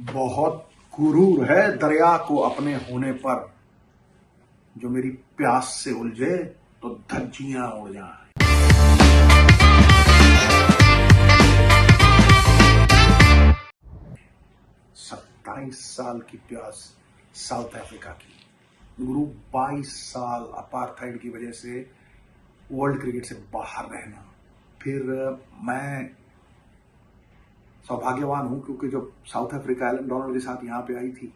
बहुत गुरूर है दरिया को अपने होने पर, जो मेरी प्यास से उलझे तो धज्जियां उड़ जाएं। 27 साल की प्यास साउथ अफ्रीका की, गुरु 22 साल अपार्थाइड की वजह से वर्ल्ड क्रिकेट से बाहर रहना। फिर मैं सौभाग्यवान हूं क्योंकि जब साउथ अफ्रीका एलन डोनाल्ड के साथ यहाँ पे आई थी,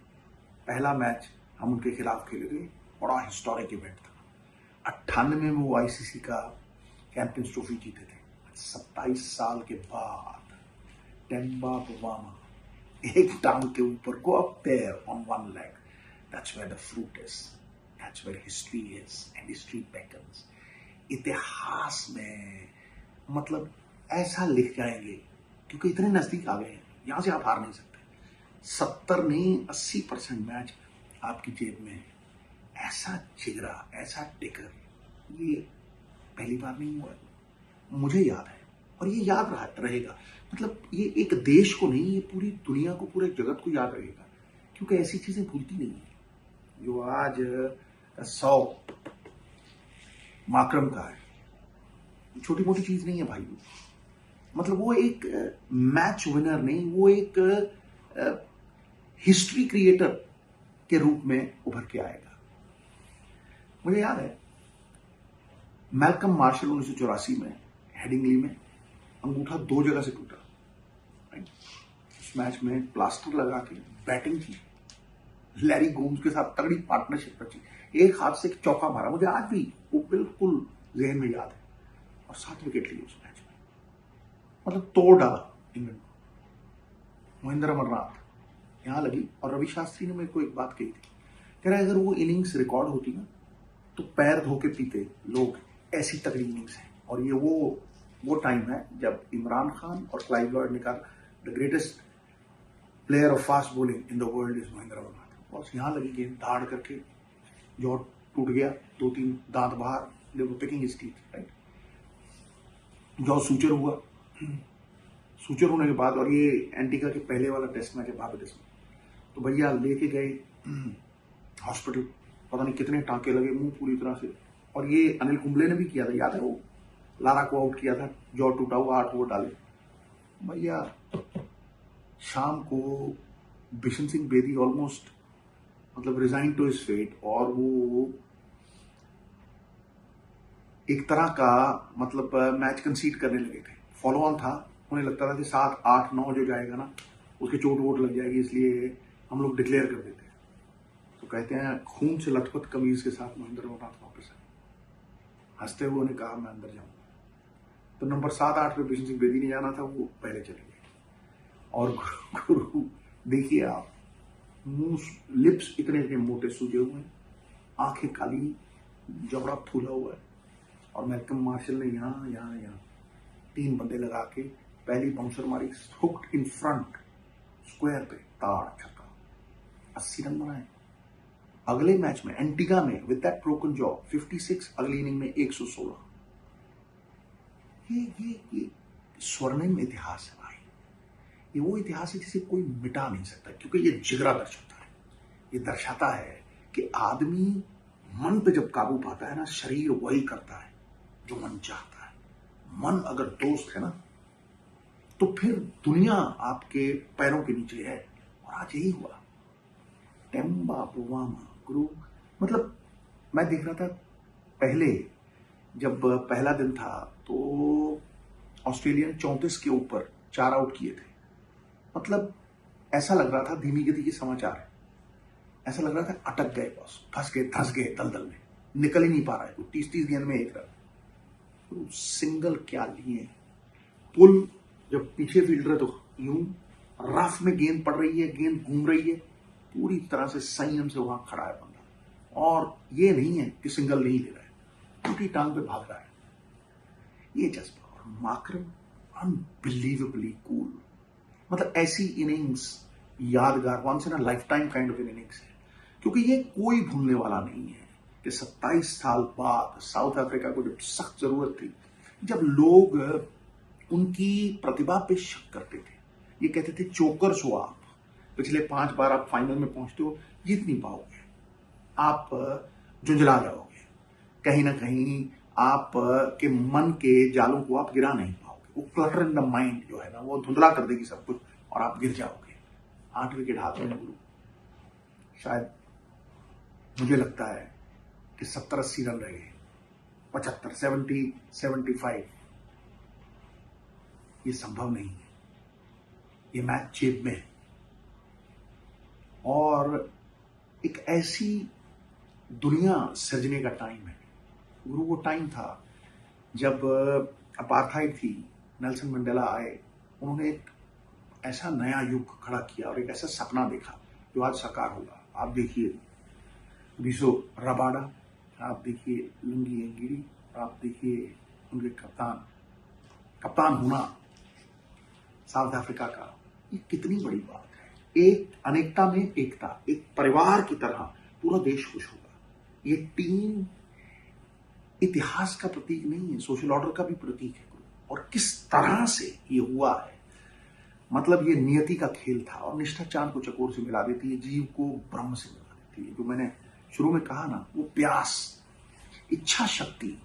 पहला मैच हम उनके खिलाफ खेले थे, बड़ा हिस्टोरिक इवेंट था। 98 में वो आईसीसी का चैंपियंस ट्रॉफी जीते थे। 27 साल के बाद टेम्बा बवामा एक टांग के ऊपर, go up there on one leg, that's where the fruit is, that's where history is and history beckons. इतिहास में मतलब ऐसा लिख जाएंगे क्योंकि इतने नजदीक आ गए हैं, यहां से आप हार नहीं सकते। 70 नहीं 80% मैच आपकी जेब में है। ऐसा जिगरा, ऐसा टिकर, ये पहली बार नहीं हुआ है। मुझे याद है और ये याद रहेगा। मतलब ये एक देश को नहीं, ये पूरी दुनिया को, पूरे जगत को याद रहेगा, क्योंकि ऐसी चीजें भूलती नहीं है। जो आज 100 माकरम का है, छोटी मोटी चीज नहीं है भाई। मतलब वो एक मैच विनर नहीं, वो एक हिस्ट्री क्रिएटर के रूप में उभर के आएगा। मुझे याद है मैल्कम मार्शल 1984 में हेडिंगली में अंगूठा 2 जगह से टूटा। उस मैच में प्लास्टर लगा के बैटिंग की, लैरी गोम्स के साथ तगड़ी पार्टनरशिप रची, एक हाथ से चौका मारा, मुझे आज भी वो बिल्कुल जहन में याद है, और 7 विकेट लिए उस मैच में। मतलब तोड़ डाला इंग्लैंड को। महेंद्र अमरनाथ यहां लगी, और रवि शास्त्री ने मेरे को एक बात कही थी, कह रहा अगर वो इनिंग्स रिकॉर्ड होती ना तो पैर धो के पीते लोग, ऐसी तगड़ी इनिंग्स है। और ये वो टाइम है जब इमरान खान और क्लाइव लॉयड ने कहा the greatest player of fast bowling in the world is Mahendra Amarnath. बस यहां लगी गेंद, धाड़ करके जॉ टूट गया, 2-3 दांत बाहर, they were picking his teeth, right. Jaw suture हुआ, सूचर होने के बाद, और ये एंटीगा के पहले वाला टेस्ट मैच है बांग्लादेश में, तो भैया लेके गए हॉस्पिटल, पता नहीं कितने टांके लगे, मुंह पूरी तरह से। और ये अनिल कुंबले ने भी किया था, याद है, वो लारा को आउट किया था, जॉ टूटा हुआ, 8 ओवर डाले भैया। शाम को बिशन सिंह बेदी ऑलमोस्ट मतलब रिजाइन टू हिज फेट, और वो एक तरह का मतलब मैच कंसीड करने लगे थे। फॉलो ऑन था, उन्हें लगता था कि 7, 8, 9 जो जाएगा ना उसके चोट वोट लग जाएगी, इसलिए हम लोग डिक्लेयर कर देते हैं। तो कहते हैं खून से लथपथ कमीज के साथ महेंद्र अमरनाथ वापस आए, हंसते हुए उन्हें कहा मैं अंदर जाऊंगा। तो नंबर 7, 8 पे बिशन सिंह बेदी ने जाना था, वो पहले चले गए। और गुरु देखिए आप, मुंह, लिप्स इतने मोटे सूजे हुए हैं, आंखें काली, जबड़ा फूला हुआ है, और मैल्कम मार्शल ने यहाँ 3 बंदे लगा के पहली बाउंसर मारी, हुक्ड इन फ्रंट स्क्वायर पे, ताड़ छक्का, 80 रन बनाए। अगले मैच में एंटीगा में विद दैट ब्रोकन जॉ 56, अगली इनिंग में 116। ये स्वर्णिम इतिहास है भाई। ये वो इतिहास है जिसे कोई मिटा नहीं सकता, क्योंकि ये जिगरा दर्शाता है। ये दर्शाता है कि आदमी मन पे जब काबू पाता है ना, शरीर वही करता है जो मन चाहता है। मन अगर दोस्त है ना, तो फिर दुनिया आपके पैरों के नीचे है। और आज यही हुआ। टेम्बा बवामा गुरु, मतलब मैं देख रहा था पहले, जब पहला दिन था तो ऑस्ट्रेलिया ने 34 के ऊपर 4 आउट किए थे। मतलब ऐसा लग रहा था धीमी गति के समाचार है, ऐसा लग रहा था अटक गए, बस फंस गए, धंस गए दलदल में, निकल ही नहीं पा रहा है। 30 गेंद में 1 रन, तो सिंगल क्या लिए, पुल जब पीछे फील्डर है तो यूं रफ में गेंद पड़ रही है, गेंद घूम रही है, पूरी तरह से संयम से वहां खड़ा है बंदा। और ये नहीं है कि सिंगल नहीं ले रहा है, टूटी टांग पे भाग रहा है, ये जज्बा। और माकरम अनबिलीवेबली कूल, मतलब ऐसी इनिंग्स यादगार, once in a lifetime kind of innings है, क्योंकि ये कोई भूलने वाला नहीं है कि 27 साल बाद साउथ अफ्रीका को जब सख्त जरूरत थी, जब लोग उनकी प्रतिभा पे शक करते थे, ये कहते थे चोकर्स हो आप, पिछले 5 बार आप फाइनल में पहुंचते हो, जीत नहीं पाओगे, आप झुंझला जाओगे, कहीं ना कहीं आप के मन के जालों को आप गिरा नहीं पाओगे। वो क्लटर इन द माइंड जो है ना, वो धुंधला कर देगी सब कुछ और आप गिर जाओगे। 8 विकेट हाथ में गुरु, शायद मुझे लगता है कि 70-80 रन रह गए, 75, 70, 75, ये संभव नहीं है। ये मैच जेब में है और एक ऐसी दुनिया सृजने का टाइम है गुरु। वो टाइम था जब अपार्थाइड थी, नेल्सन मंडेला आए, उन्होंने एक ऐसा नया युग खड़ा किया और एक ऐसा सपना देखा जो आज साकार होगा। आप देखिए बिसो रबाडा, आप देखिए लुंगी एंगिडी, आप देखिए उनके कप्तान होना साउथ अफ्रीका का, ये कितनी बड़ी बात है। एक अनेकता में एकता, एक परिवार की तरह पूरा देश खुश होगा। ये टीम इतिहास का प्रतीक नहीं है, सोशल ऑर्डर का भी प्रतीक है। और किस तरह से ये हुआ है, मतलब ये नियति का खेल था। और निष्ठा चांद को चकोर से मिला देती है, जीव को ब्रह्म से मिला देती है। जो मैंने शुरू में कहा ना, वो प्यास, इच्छा शक्ति,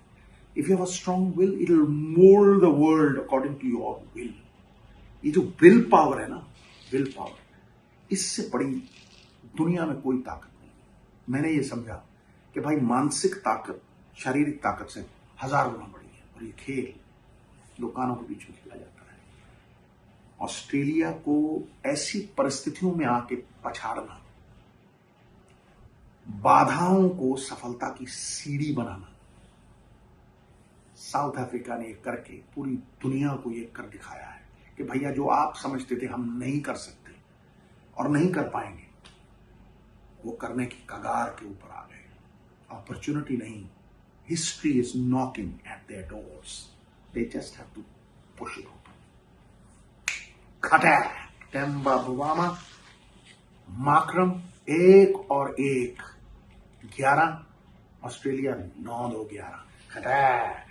if you have a strong will it will mould the world according to your will. ये जो विल पावर है ना, विल पावर, इससे बड़ी दुनिया में कोई ताकत नहीं। मैंने ये समझा कि भाई मानसिक ताकत शारीरिक ताकत से 1000 गुना बड़ी है। और ये खेल दो कानों के बीच में खेला जाता है। ऑस्ट्रेलिया को ऐसी परिस्थितियों में आके पछाड़ना, बाधाओं को सफलता की सीढ़ी बनाना, साउथ अफ्रीका ने करके पूरी दुनिया को ये कर दिखाया है कि भैया जो आप समझते थे हम नहीं कर सकते और नहीं कर पाएंगे, वो करने की कगार के ऊपर आ गए। अपॉर्चुनिटी नहीं, history is knocking at their doors, they just have to push it open. खटैक, टेम्बा बुवामा, माकरम 1 और 1, 11, ऑस्ट्रेलिया 9-2-11। खटैक।